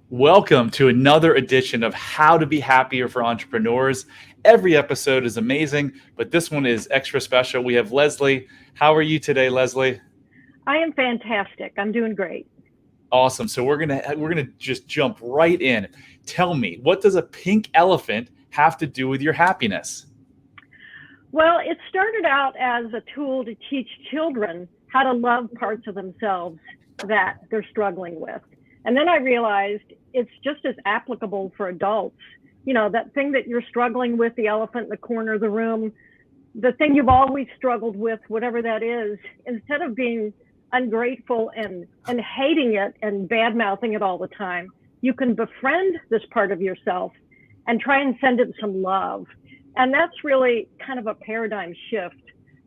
Welcome to another edition of How to Be Happier for Entrepreneurs. Every episode is amazing, but this one is extra special. We have Leslie. How are you today, Leslie? I am fantastic. I'm doing great. Awesome. So we're gonna just jump right in. Tell me, what does a pink elephant have to do with your happiness? Well, it started out as a tool to teach children how to love parts of themselves that they're struggling with. And then I realized it's just as applicable for adults. You know, that thing that you're struggling with, the elephant in the corner of the room, the thing you've always struggled with, whatever that is, instead of being ungrateful and hating it and bad mouthing it all the time, you can befriend this part of yourself and try and send it some love. And that's really kind of a paradigm shift.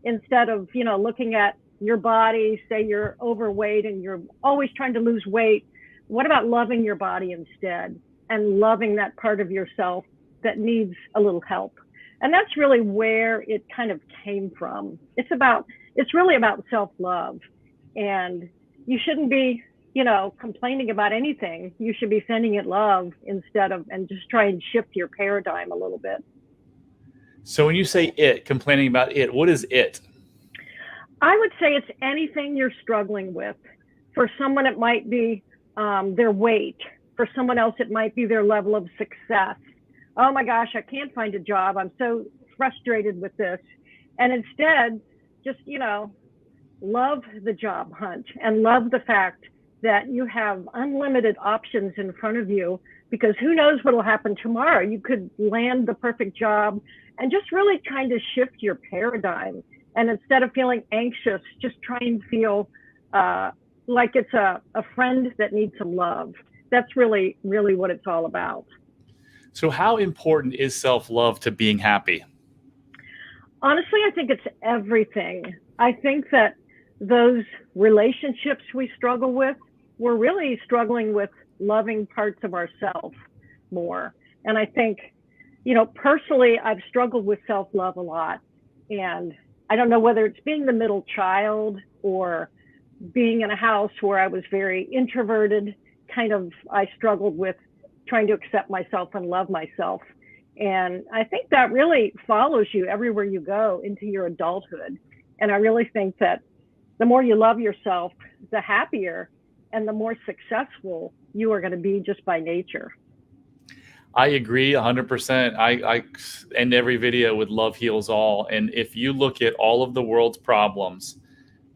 Instead of, looking at your body, say you're overweight and you're always trying to lose weight, what about loving your body instead and loving that part of yourself that needs a little help? And that's really where it kind of came from. It's really about self-love. And you shouldn't be, complaining about anything. You should be sending it love and just try and shift your paradigm a little bit. So when you say complaining about it, what is it? I would say it's anything you're struggling with. For someone, it might be their weight. For someone else, it might be their level of success. Oh my gosh, I can't find a job. I'm so frustrated with this. And instead, just, love the job hunt and love the fact that you have unlimited options in front of you, because who knows what will happen tomorrow. You could land the perfect job and just really kind of shift your paradigm. And instead of feeling anxious, just try and feel like it's a friend that needs some love. That's really, really what it's all about. So how important is self-love to being happy? Honestly, I think it's everything. I think that those relationships we struggle with, we're really struggling with loving parts of ourselves more. And I think, personally, I've struggled with self-love a lot. And I don't know whether it's being the middle child or being in a house where I was very introverted, I struggled with trying to accept myself and love myself. And I think that really follows you everywhere you go into your adulthood. And I really think that the more you love yourself, the happier and the more successful you are going to be just by nature. I agree 100%. I end every video with love heals all. And if you look at all of the world's problems,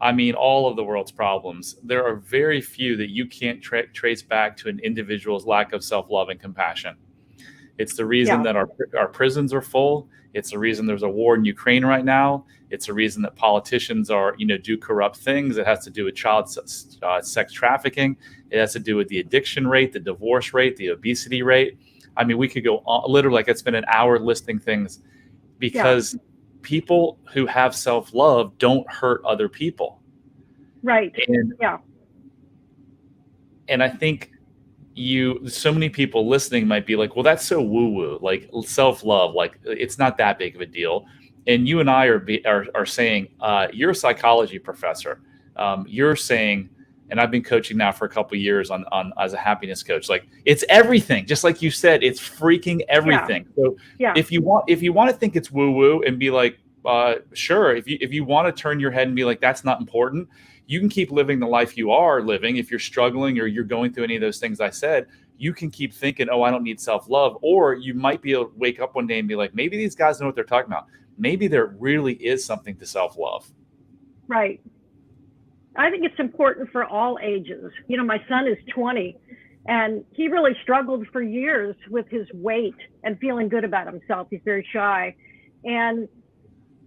all of the world's problems, there are very few that you can't trace back to an individual's lack of self-love and compassion. It's the reason that our prisons are full. It's the reason there's a war in Ukraine right now. It's the reason that politicians do corrupt things. It has to do with child sex trafficking. It has to do with the addiction rate, the divorce rate, the obesity rate. We could go on, literally, I could spend an hour listing things, because people who have self-love don't hurt other people. Right. And I think so many people listening might be like, well, that's so woo-woo, like self-love, like it's not that big of a deal. And you and I are saying, you're a psychology professor. You're saying, and I've been coaching now for a couple of years on as a happiness coach, like it's everything. Just like you said, it's freaking everything. So if you want to think it's woo-woo and be like, sure, if you want to turn your head and be like, that's not important, you can keep living the life you are living. If you're struggling or you're going through any of those things I said, you can keep thinking, oh, I don't need self-love. Or you might be able to wake up one day and be like, maybe these guys know what they're talking about. Maybe there really is something to self-love. Right. I think it's important for all ages. My son is 20 and he really struggled for years with his weight and feeling good about himself. He's very shy. And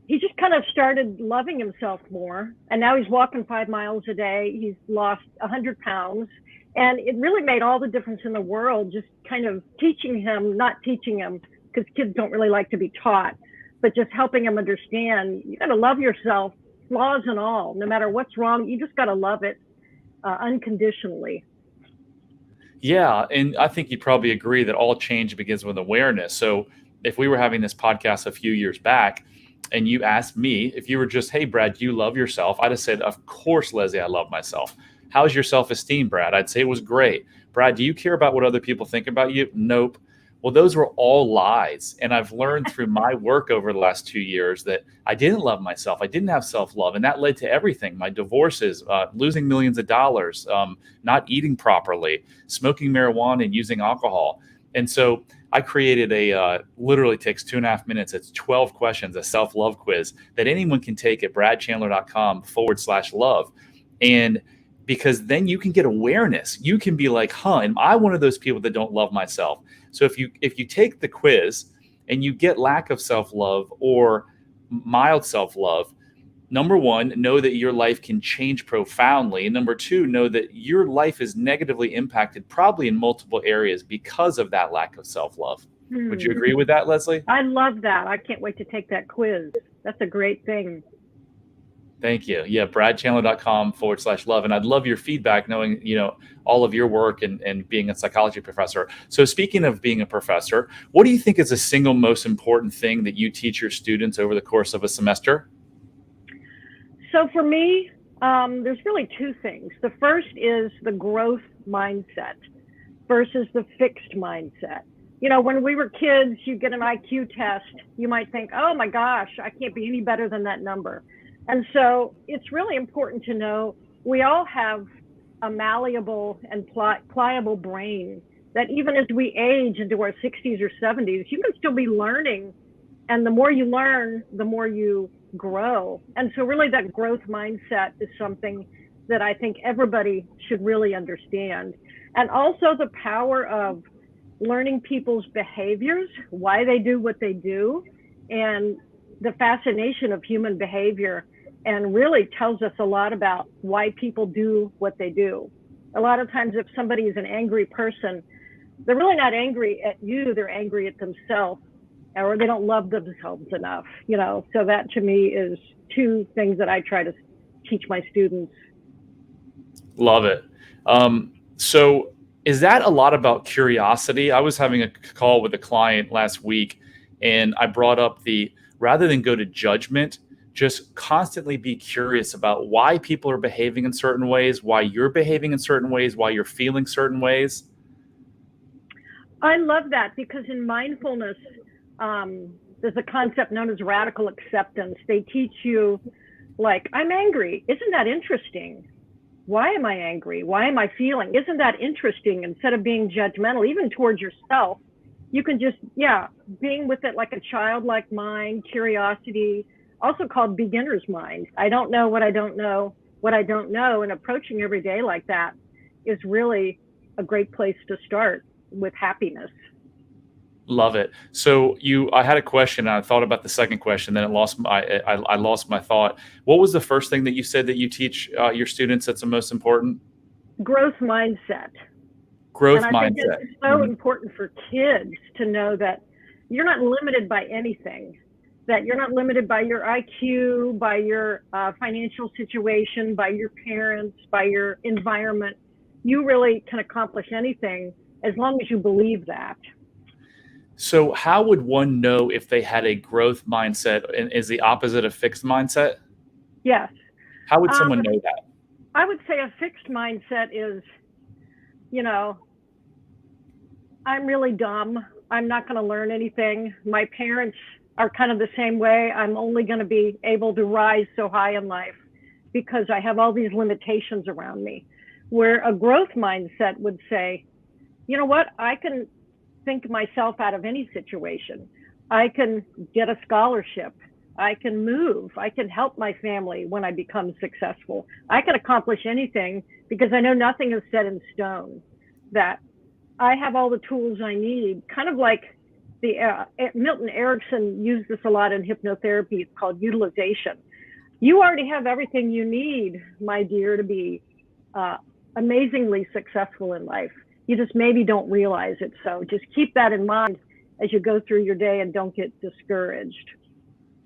he just kind of started loving himself more. And now he's walking 5 miles a day. He's lost 100 pounds. And it really made all the difference in the world, just kind of not teaching him, because kids don't really like to be taught, but just helping him understand, you got to love yourself, flaws and all. No matter what's wrong, you just got to love it unconditionally. Yeah. And I think you probably agree that all change begins with awareness. So if we were having this podcast a few years back, and you asked me, if you were just, hey, Brad, do you love yourself? I'd have said, of course, Leslie, I love myself. How's your self-esteem, Brad? I'd say it was great. Brad, do you care about what other people think about you? Nope. Well, those were all lies. And I've learned through my work over the last 2 years that I didn't love myself. I didn't have self-love. And that led to everything: my divorces, losing millions of dollars, not eating properly, smoking marijuana, and using alcohol. And so I created literally takes 2.5 minutes. It's 12 questions, a self-love quiz that anyone can take at bradchandler.com/love. And because then you can get awareness. You can be like, am I one of those people that don't love myself? So if you take the quiz and you get lack of self-love or mild self-love, number one, know that your life can change profoundly. And number two, know that your life is negatively impacted probably in multiple areas because of that lack of self-love. Would you agree with that, Leslie? I love that. I can't wait to take that quiz. That's a great thing. Thank you. Yeah, bradchandler.com/love. And I'd love your feedback, knowing, all of your work and being a psychology professor. So speaking of being a professor, what do you think is the single most important thing that you teach your students over the course of a semester? So for me, there's really two things. The first is the growth mindset versus the fixed mindset. When we were kids, you get an IQ test, you might think, oh my gosh, I can't be any better than that number. And so it's really important to know we all have a malleable and pliable brain that even as we age into our 60s or 70s, you can still be learning. And the more you learn, the more you grow. And so really that growth mindset is something that I think everybody should really understand. And also the power of learning people's behaviors, why they do what they do, and the fascination of human behavior, and really tells us a lot about why people do what they do. A lot of times if somebody is an angry person, they're really not angry at you, they're angry at themselves, or they don't love themselves enough, So that to me is two things that I try to teach my students. Love it. So is that a lot about curiosity? I was having a call with a client last week, and I brought up rather than go to judgment, just constantly be curious about why people are behaving in certain ways, why you're behaving in certain ways, why you're feeling certain ways. I love that, because in mindfulness, there's a concept known as radical acceptance. They teach you, like, I'm angry. Isn't that interesting? Why am I angry? Why am I feeling? Isn't that interesting? Instead of being judgmental, even towards yourself, you can just, being with it like a childlike mind, curiosity, also called beginner's mind. I don't know what I don't know, what I don't know. And approaching every day like that is really a great place to start with happiness. Love it. So I had a question, and I thought about the second question, then I lost my thought. What was the first thing that you said that you teach your students that's the most important? Growth mindset. Growth and I mindset. think it's so important for kids to know that you're not limited by anything, that you're not limited by your IQ, by your financial situation, by your parents, by your environment. You really can accomplish anything as long as you believe that. So how would one know if they had a growth mindset and is the opposite of fixed mindset? Yes. How would someone know that? I would say a fixed mindset is, I'm really dumb. I'm not going to learn anything. My parents are kind of the same way. I'm only going to be able to rise so high in life because I have all these limitations around me. Where a growth mindset would say, you know what, I can think myself out of any situation. I can get a scholarship. I can move. I can help my family when I become successful. I can accomplish anything because I know nothing is set in stone, that I have all the tools I need. Kind of like Milton Erickson used this a lot in hypnotherapy. It's called utilization. You already have everything you need, my dear, to be amazingly successful in life. You just maybe don't realize it. So just keep that in mind as you go through your day and don't get discouraged.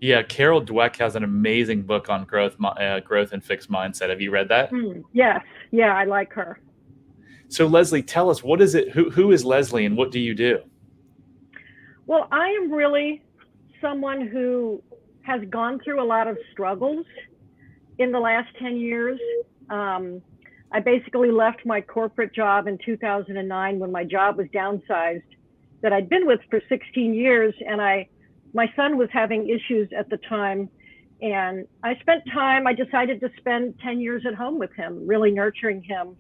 Yeah, Carol Dweck has an amazing book on growth and fixed mindset. Have you read that? Yes. Yeah, I like her. So Leslie, tell us, what is it? Who is Leslie and what do you do? Well, I am really someone who has gone through a lot of struggles in the last 10 years. I basically left my corporate job in 2009 when my job was downsized that I'd been with for 16 years. And my son was having issues at the time. And I decided to spend 10 years at home with him, really nurturing him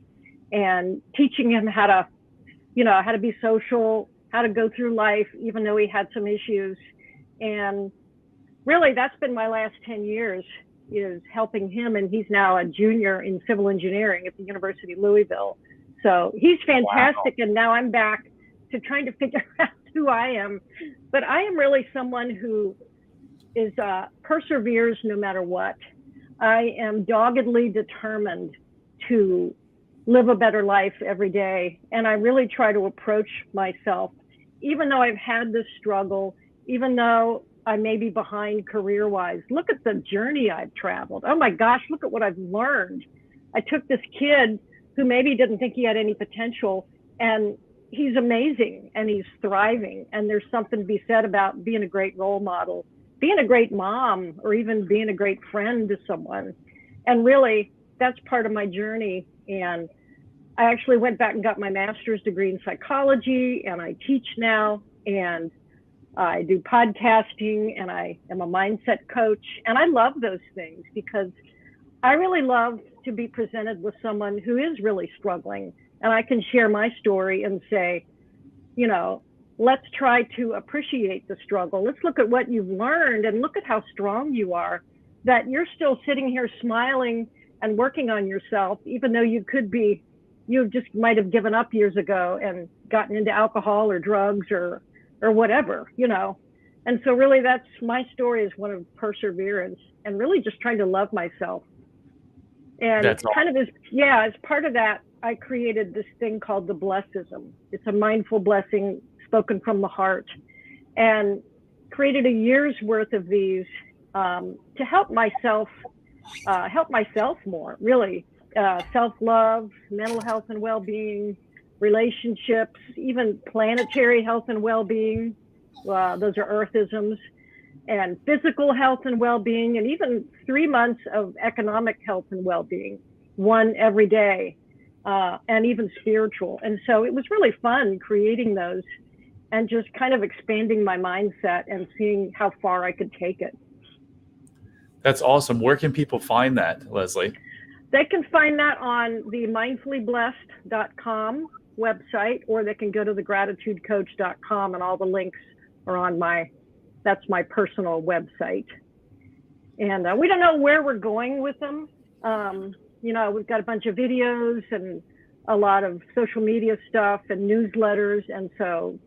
and teaching him how to be social, how to go through life, even though he had some issues. And really, that's been my last 10 years, is helping him. And he's now a junior in civil engineering at the University of Louisville. So he's fantastic. Wow. And now I'm back to trying to figure out who I am. But I am really someone who is perseveres no matter what. I am doggedly determined to live a better life every day. And I really try to approach myself, even though I've had this struggle, even though I may be behind career-wise. Look at the journey I've traveled. Oh my gosh, look at what I've learned. I took this kid who maybe didn't think he had any potential, and he's amazing and he's thriving. And there's something to be said about being a great role model, being a great mom, or even being a great friend to someone. And really, that's part of my journey. And I actually went back and got my master's degree in psychology, and I teach now, and I do podcasting, and I am a mindset coach. And I love those things because I really love to be presented with someone who is really struggling, and I can share my story and say, let's try to appreciate the struggle. Let's look at what you've learned and look at how strong you are, that you're still sitting here smiling and working on yourself, even though you just might have given up years ago and gotten into alcohol or drugs or whatever, And so really that's my story, is one of perseverance and really just trying to love myself. And as part of that, I created this thing called the Blessism. It's a mindful blessing spoken from the heart, and created a year's worth of these to help myself more, really. Self-love, mental health and well-being, relationships, even planetary health and well-being. Those are earthisms. And physical health and well-being, and even 3 months of economic health and well-being, one every day, and even spiritual. And so it was really fun creating those and just kind of expanding my mindset and seeing how far I could take it. That's awesome. Where can people find that, Leslie? They can find that on the mindfullyblessed.com website, or they can go to thegratitudecoach.com, and all the links are on that's my personal website. And we don't know where we're going with them. We've got a bunch of videos and a lot of social media stuff and newsletters. And so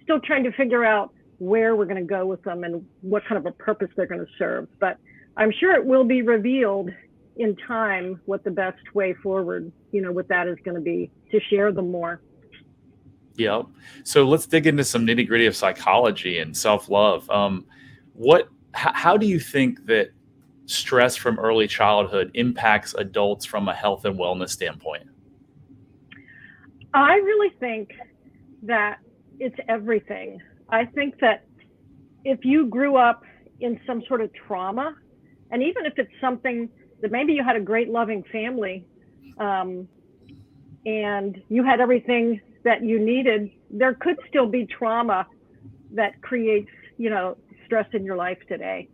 still trying to figure out where we're going to go with them and what kind of a purpose they're going to serve. But I'm sure it will be revealed in time what the best way forward, what that is going to be, to share them more. Yeah. So let's dig into some nitty gritty of psychology and self-love. How do you think that stress from early childhood impacts adults from a health and wellness standpoint? I really think that it's everything. I think that if you grew up in some sort of trauma, and even if it's something that maybe you had a great loving family, and you had everything that you needed, there could still be trauma that creates, stress in your life today.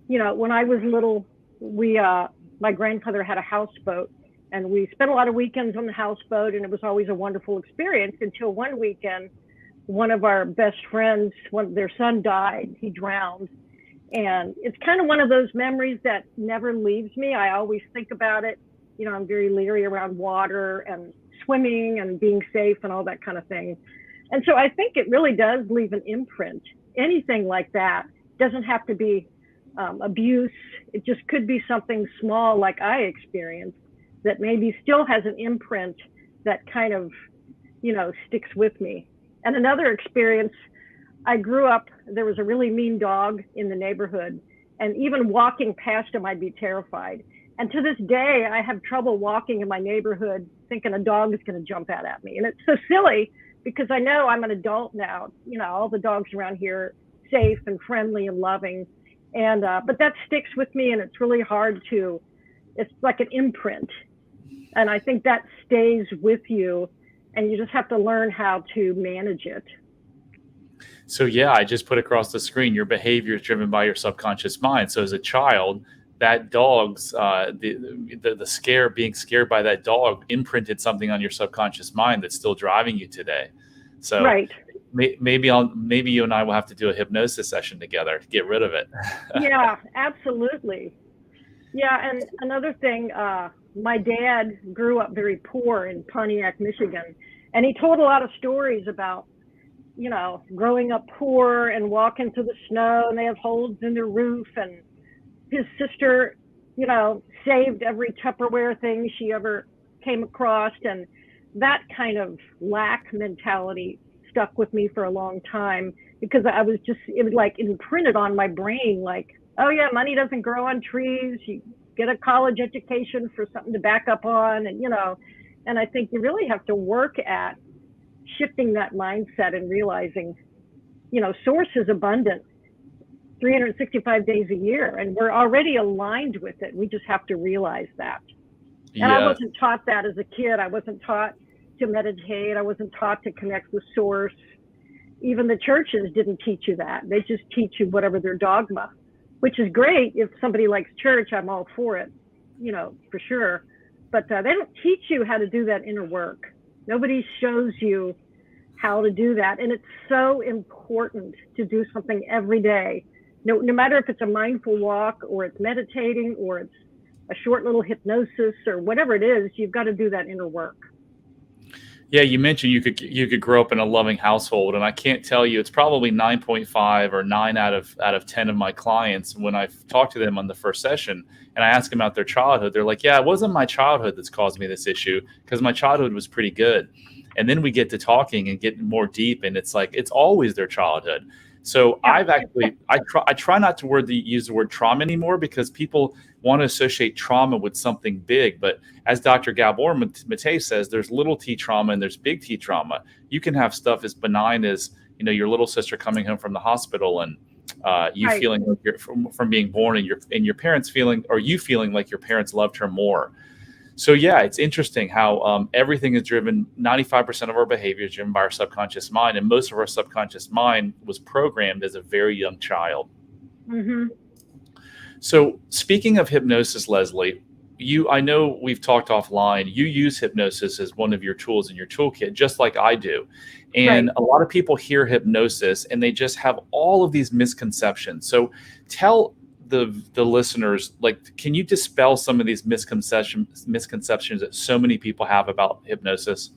When I was little, my grandfather had a houseboat, and we spent a lot of weekends on the houseboat, and it was always a wonderful experience until one weekend, one of our best friends, their son died. He drowned. And it's kind of one of those memories that never leaves me. I always think about it. I'm very leery around water and swimming and being safe and all that kind of thing. And so I think it really does leave an imprint. Anything like that doesn't have to be abuse. It just could be something small like I experienced that maybe still has an imprint that kind of, sticks with me. And another experience, I grew up, there was a really mean dog in the neighborhood, and even walking past him, I'd be terrified. And to this day, I have trouble walking in my neighborhood thinking a dog is going to jump out at me. And it's so silly because I know I'm an adult now. All the dogs around here are safe and friendly and loving. And but that sticks with me, and it's really hard it's like an imprint. And I think that stays with you, and you just have to learn how to manage it. So yeah, I just put across the screen, your behavior is driven by your subconscious mind. So as a child, that dog's the scare, being scared by that dog, imprinted something on your subconscious mind that's still driving you today. So Right. maybe you and I will have to do a hypnosis session together to get rid of it. Yeah, absolutely. Yeah, and another thing, my dad grew up very poor in Pontiac, Michigan, and he told a lot of stories about, growing up poor and walking through the snow, and they have holes in their roof, and his sister, saved every Tupperware thing she ever came across, and that kind of lack mentality stuck with me for a long time, because it was like imprinted on my brain, like, oh yeah, money doesn't grow on trees. You get a college education for something to back up on, and I think you really have to work at shifting that mindset and realizing, source is abundant 365 days a year, and we're already aligned with it. We just have to realize that. And I Yeah. wasn't taught that as a kid. I wasn't taught to meditate. I wasn't taught to connect with source. Even the churches didn't teach you that. They just teach you whatever their dogma, which is great. If somebody likes church, I'm all for it, for sure. But they don't teach you how to do that inner work. Nobody shows you how to do that. And it's so important to do something every day. No matter if it's a mindful walk, or it's meditating, or it's a short little hypnosis, or whatever it is, you've got to do that inner work. Yeah, you mentioned you could grow up in a loving household, and I can't tell you, it's probably 9.5 or 9 out of 10 of my clients, when I talk to them on the first session and I ask them about their childhood, they're like, yeah, it wasn't my childhood that's caused me this issue, because my childhood was pretty good. And then we get to talking and get more deep, and it's like it's always their childhood. So Yeah. I try not to use the word trauma anymore, because people want to associate trauma with something big. But as Dr. Gabor Mate says, there's little t trauma and there's big T trauma. You can have stuff as benign as, your little sister coming home from the hospital, and you Right. feeling like you're from being born, and your parents feeling, or you feeling like your parents loved her more. So yeah, it's interesting how everything is driven. 95% of our behavior is driven by our subconscious mind, and most of our subconscious mind was programmed as a very young child. Mm-hmm. So speaking of hypnosis, Leslie, I know we've talked offline. You use hypnosis as one of your tools in your toolkit, just like I do. And Right. a lot of people hear hypnosis and they just have all of these misconceptions. So tell the listeners, like, can you dispel some of these misconceptions that so many people have about hypnosis?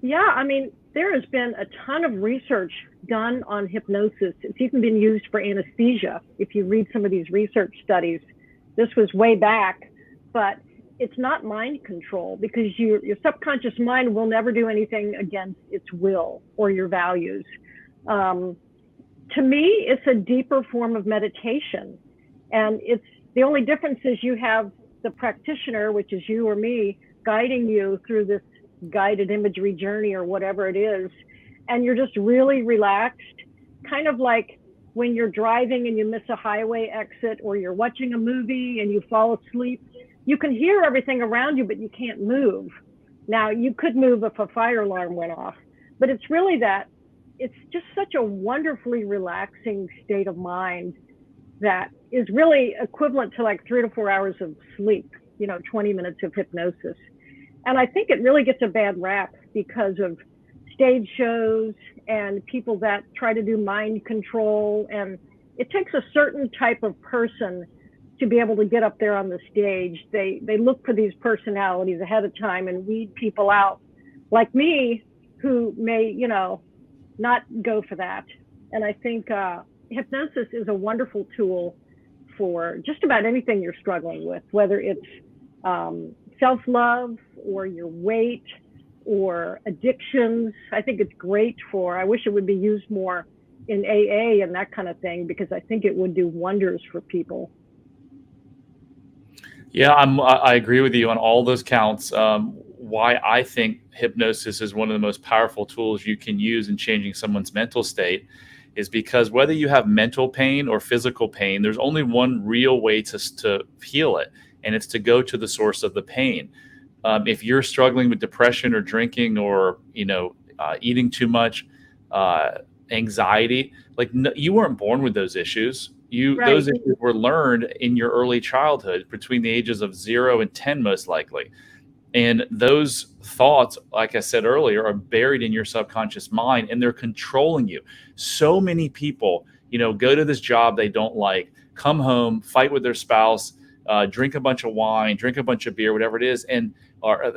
Yeah, I mean, there has been a ton of research done on hypnosis. It's even been used for anesthesia. If you read some of these research studies, this was way back, but it's not mind control, because your subconscious mind will never do anything against its will or your values. To me, it's a deeper form of meditation. And the only difference is you have the practitioner, which is you or me, guiding you through this guided imagery journey or whatever it is. And you're just really relaxed, kind of like when you're driving and you miss a highway exit, or you're watching a movie and you fall asleep. You can hear everything around you, but you can't move. Now, you could move if a fire alarm went off, but it's really that it's just such a wonderfully relaxing state of mind that is really equivalent to like 3 to 4 hours of sleep, 20 minutes of hypnosis. And I think it really gets a bad rap because of stage shows and people that try to do mind control. And it takes a certain type of person to be able to get up there on the stage. They look for these personalities ahead of time and weed people out, like me, who may, not go for that. And I think hypnosis is a wonderful tool for just about anything you're struggling with, whether it's self-love or your weight or addictions. I think it's great I wish it would be used more in AA and that kind of thing, because I think it would do wonders for people. Yeah, I agree with you on all those counts. Why I think hypnosis is one of the most powerful tools you can use in changing someone's mental state is because whether you have mental pain or physical pain, there's only one real way to heal it, and it's to go to the source of the pain. If you're struggling with depression or drinking or eating too much, uh, anxiety, like you weren't born with those issues. Those Right. issues were learned in your early childhood, between the ages of 0 and 10, most likely. And those thoughts, like I said earlier, are buried in your subconscious mind, and they're controlling you. So many people, go to this job they don't like, come home, fight with their spouse, drink a bunch of wine, drink a bunch of beer, whatever it is. And, or,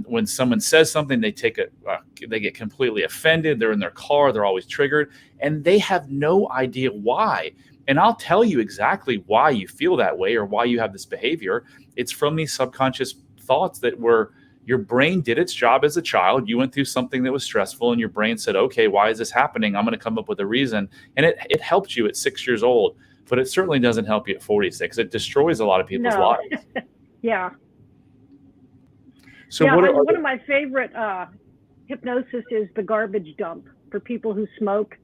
when someone says something, they get completely offended. They're in their car. They're always triggered, and they have no idea why. And I'll tell you exactly why you feel that way or why you have this behavior. It's from these subconscious thoughts that were your brain did its job as a child. You went through something that was stressful, and your brain said, okay, why is this happening? I'm going to come up with a reason. And it helped you at 6 years old, but it certainly doesn't help you at 46. It destroys a lot of people's No. lives. Yeah. So yeah, one what of my favorite hypnosis is the garbage dump for people who smoke,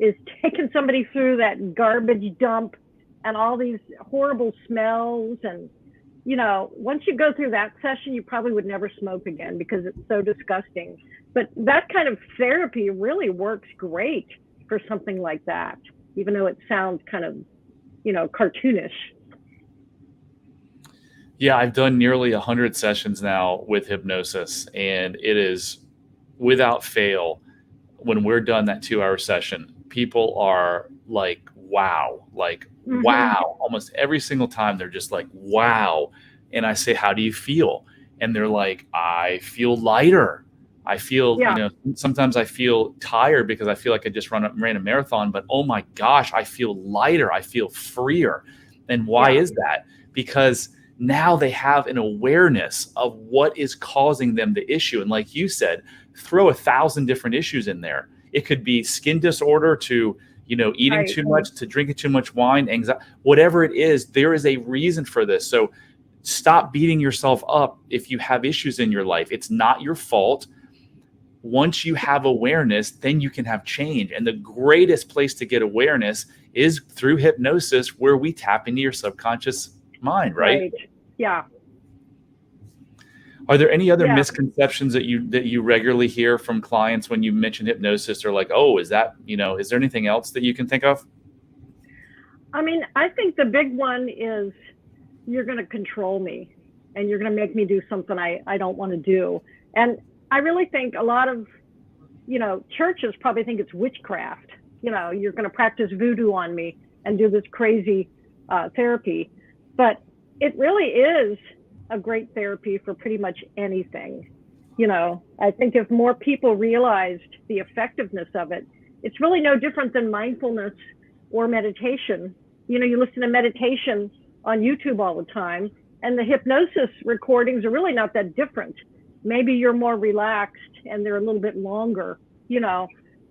is taking somebody through that garbage dump and all these horrible smells. And, once you go through that session, you probably would never smoke again because it's so disgusting. But that kind of therapy really works great for something like that, even though it sounds kind of, cartoonish. Yeah, I've done nearly 100 sessions now with hypnosis, and it is without fail, when we're done that 2-hour session, people are like, wow, almost every single time. They're just like, wow. And I say, how do you feel? And they're like, I feel lighter. I feel, Yeah. Sometimes I feel tired because I feel like I just ran a marathon, but oh my gosh, I feel lighter. I feel freer. And why Yeah. is that? Because now they have an awareness of what is causing them the issue. And like you said, throw 1,000 different issues in there. It could be skin disorder to, eating Right. too much, to drinking too much wine, anxiety, whatever it is, there is a reason for this. So stop beating yourself up if you have issues in your life. It's not your fault. Once you have awareness, then you can have change. And the greatest place to get awareness is through hypnosis, where we tap into your subconscious mind, right? Right. Yeah. Are there any other Yeah. misconceptions that you regularly hear from clients when you mention hypnosis, or like, oh, is there anything else that you can think of? I mean, I think the big one is you're going to control me and you're going to make me do something I don't want to do. And I really think a lot of, churches probably think it's witchcraft. You're going to practice voodoo on me and do this crazy therapy. But it really is a great therapy for pretty much anything. I think if more people realized the effectiveness of it, it's really no different than mindfulness or meditation. You listen to meditation on YouTube all the time, and the hypnosis recordings are really not that different. Maybe you're more relaxed and they're a little bit longer,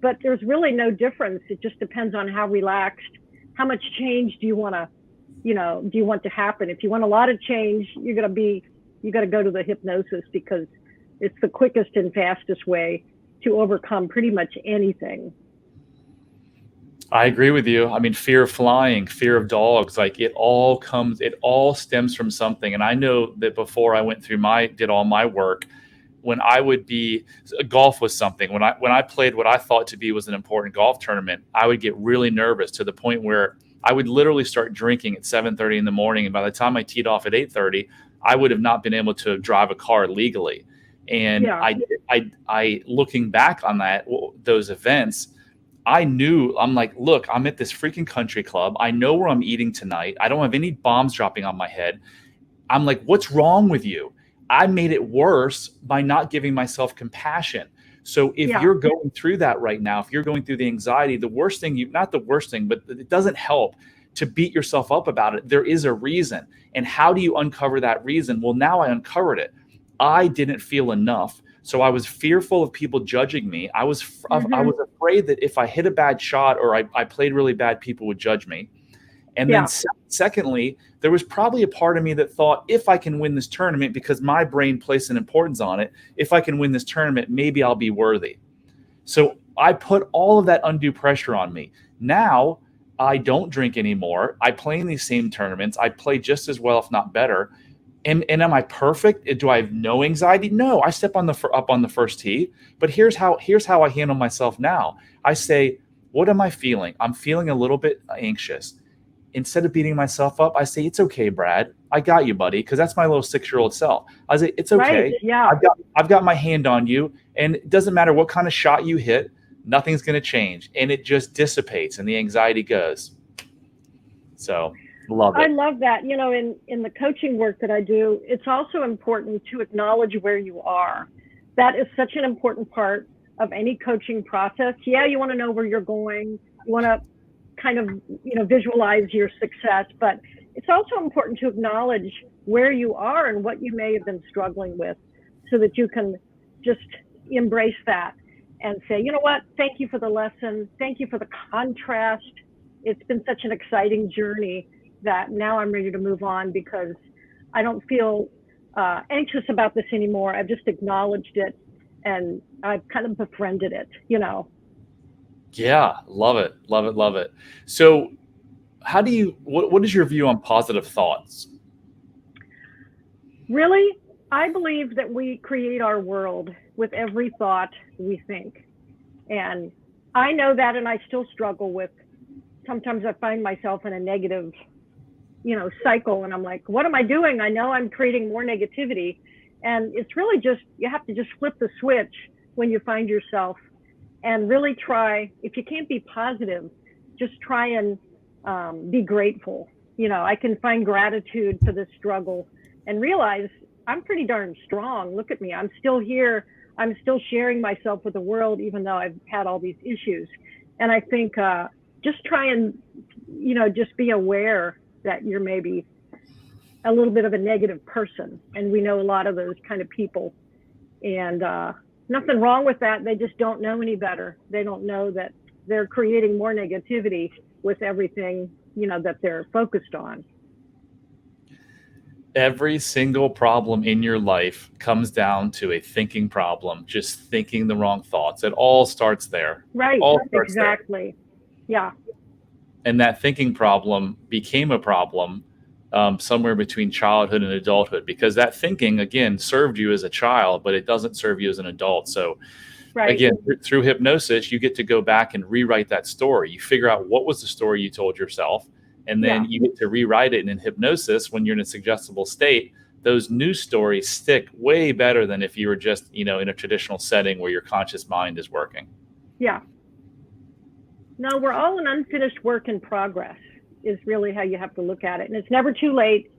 but there's really no difference. It just depends on how relaxed, how much change do you want to happen. If you want a lot of change, you got to go to the hypnosis, because it's the quickest and fastest way to overcome pretty much anything. I agree with you. I mean, fear of flying, fear of dogs, like it all stems from something. And I know that before I did all my work, when I would be, golf was something. When I played what I thought to be was an important golf tournament, I would get really nervous to the point where I would literally start drinking at 7:30 in the morning. And by the time I teed off at 8:30, I would have not been able to drive a car legally. And Yeah. I looking back on those events, I'm like, look, I'm at this freaking country club. I know where I'm eating tonight. I don't have any bombs dropping on my head. I'm like, what's wrong with you? I made it worse by not giving myself compassion. So if you're going through that right now, if you're going through the anxiety, not the worst thing, but it doesn't help to beat yourself up about it. There is a reason. And how do you uncover that reason? Well, now I uncovered it. I didn't feel enough. So I was fearful of people judging me. I was afraid that if I hit a bad shot or I played really bad, people would judge me. And then secondly, there was probably a part of me that thought, if I can win this tournament, because my brain placed an importance on it, if I can win this tournament, maybe I'll be worthy. So I put all of that undue pressure on me. Now I don't drink anymore. I play in these same tournaments. I play just as well, if not better. And am I perfect? Do I have no anxiety? No, I step up on the first tee. But here's how I handle myself now. I say, what am I feeling? I'm feeling a little bit anxious. Instead of beating myself up, I say, it's okay, Brad. I got you, buddy, because that's my little 6-year-old self. I say, it's Right. okay. Yeah. I've got my hand on you, and it doesn't matter what kind of shot you hit, nothing's going to change, and it just dissipates, and the anxiety goes. So, love I it. love that. In the coaching work that I do, it's also important to acknowledge where you are. That is such an important part of any coaching process. Yeah, you want to know where you're going. You want to kind of, visualize your success, but it's also important to acknowledge where you are and what you may have been struggling with so that you can just embrace that and say, you know what, thank you for the lesson. Thank you for the contrast. It's been such an exciting journey that now I'm ready to move on because I don't feel anxious about this anymore. I've just acknowledged it and I've kind of befriended it. Yeah, love it, love it, love it. So, what is your view on positive thoughts? Really, I believe that we create our world with every thought we think. And I know that, and I still struggle with, sometimes I find myself in a negative, cycle. And I'm like, what am I doing? I know I'm creating more negativity. And it's really just, you have to just flip the switch when you find yourself and really try, if you can't be positive, just try and be grateful. I can find gratitude for this struggle and realize I'm pretty darn strong. Look at me. I'm still here. I'm still sharing myself with the world, even though I've had all these issues. And I think just try and, just be aware that you're maybe a little bit of a negative person. And we know a lot of those kind of people. And nothing wrong with that. They just don't know any better. They don't know that they're creating more negativity with everything, that they're focused on. Every single problem in your life comes down to a thinking problem, just thinking the wrong thoughts. It all starts there. Right. All starts there. Exactly. Yeah. And that thinking problem became a problem somewhere between childhood and adulthood because that thinking, again, served you as a child, but it doesn't serve you as an adult. So, Right. again, through hypnosis, you get to go back and rewrite that story. You figure out what was the story you told yourself, and then you get to rewrite it. And in hypnosis, when you're in a suggestible state, those new stories stick way better than if you were just, in a traditional setting where your conscious mind is working. Yeah. No, we're all an unfinished work in progress is really how you have to look at it. And it's never too late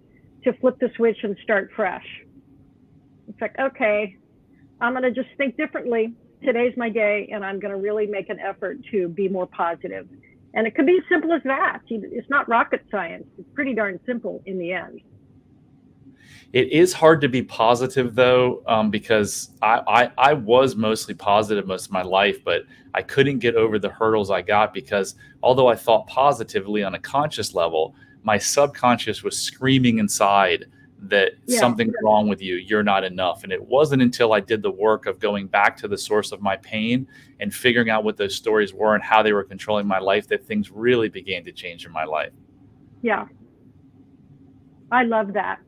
to flip the switch and start fresh. It's like, okay, I'm going to just think differently. Today's my day, and I'm going to really make an effort to be more positive. And it could be as simple as that. It's not rocket science. It's pretty darn simple in the end. It is hard to be positive though, because I was mostly positive most of my life, but I couldn't get over the hurdles I got because although I thought positively on a conscious level, my subconscious was screaming inside that something's wrong with you, you're not enough. And it wasn't until I did the work of going back to the source of my pain and figuring out what those stories were and how they were controlling my life that things really began to change in my life. Yeah. I love that.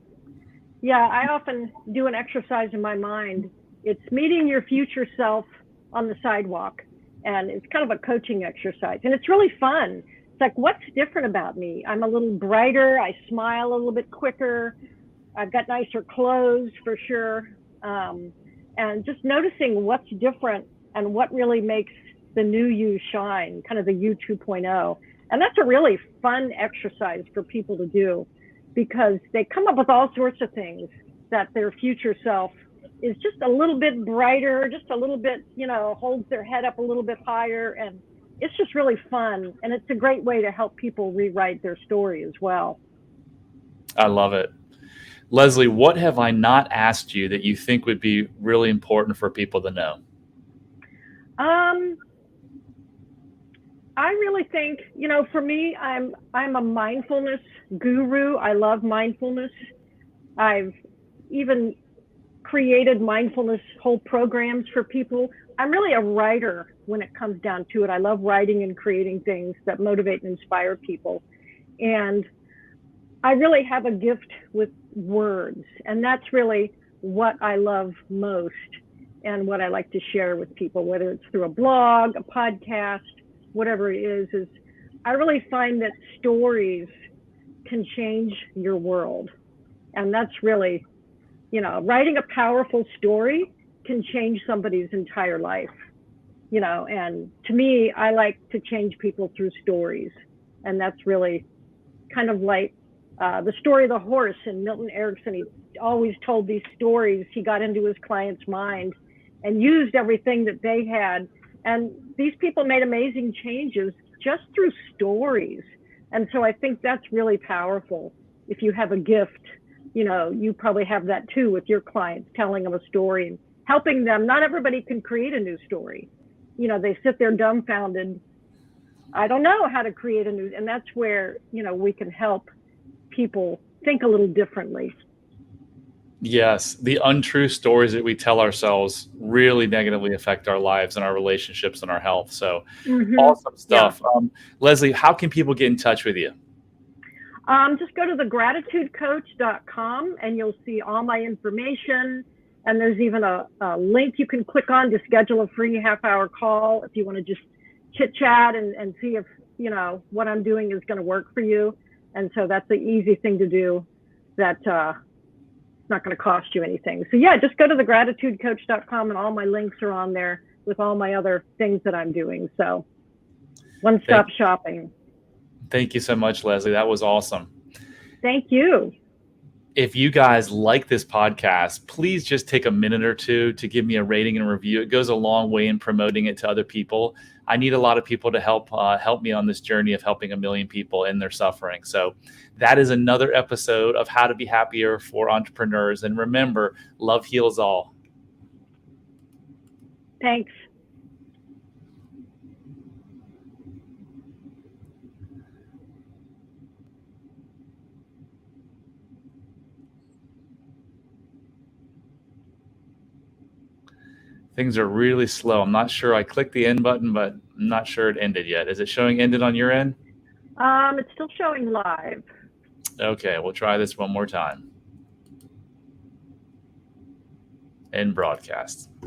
Yeah, I often do an exercise in my mind. It's meeting your future self on the sidewalk. And it's kind of a coaching exercise. And it's really fun. It's like, what's different about me? I'm a little brighter. I smile a little bit quicker. I've got nicer clothes for sure. And just noticing what's different and what really makes the new you shine, kind of the you 2.0. And that's a really fun exercise for people to do because they come up with all sorts of things that their future self is just a little bit brighter, just a little bit, holds their head up a little bit higher. And it's just really fun. And it's a great way to help people rewrite their story as well. I love it. Leslie, what have I not asked you that you think would be really important for people to know? I really think, for me, I'm a mindfulness guru. I love mindfulness. I've even created mindfulness whole programs for people. I'm really a writer when it comes down to it. I love writing and creating things that motivate and inspire people. And I really have a gift with words, and that's really what I love most and what I like to share with people, whether it's through a blog, a podcast, whatever it is I really find that stories can change your world. And that's really, writing a powerful story can change somebody's entire life, and to me, I like to change people through stories. And that's really kind of like the story of the horse in Milton Erickson. He always told these stories. He got into his client's mind and used everything that they had. And these people made amazing changes just through stories. And so I think that's really powerful. If you have a gift, you probably have that too with your clients, telling them a story and helping them. Not everybody can create a new story. They sit there dumbfounded. I don't know how to create a new, and that's where, we can help people think a little differently. Yes, the untrue stories that we tell ourselves really negatively affect our lives and our relationships and our health. So awesome stuff. Yeah. Leslie, how can people get in touch with you? Just go to thegratitudecoach.com and you'll see all my information. And there's even a link you can click on to schedule a free half-hour call if you want to just chit-chat and see if, what I'm doing is going to work for you. And so that's the easy thing to do that it's not going to cost you anything. So yeah, just go to thegratitudecoach.com and all my links are on there with all my other things that I'm doing. So one-stop shopping. Thank you so much, Leslie. That was awesome. Thank you. If you guys like this podcast, please just take a minute or two to give me a rating and review. It goes a long way in promoting it to other people. I need a lot of people to help me on this journey of helping 1 million people in their suffering. So that is another episode of How to Be Happier for Entrepreneurs. And remember, love heals all. Thanks. Things are really slow. I'm not sure. I clicked the end button, but I'm not sure it ended yet. Is it showing ended on your end? It's still showing live. Okay, we'll try this one more time. End broadcast.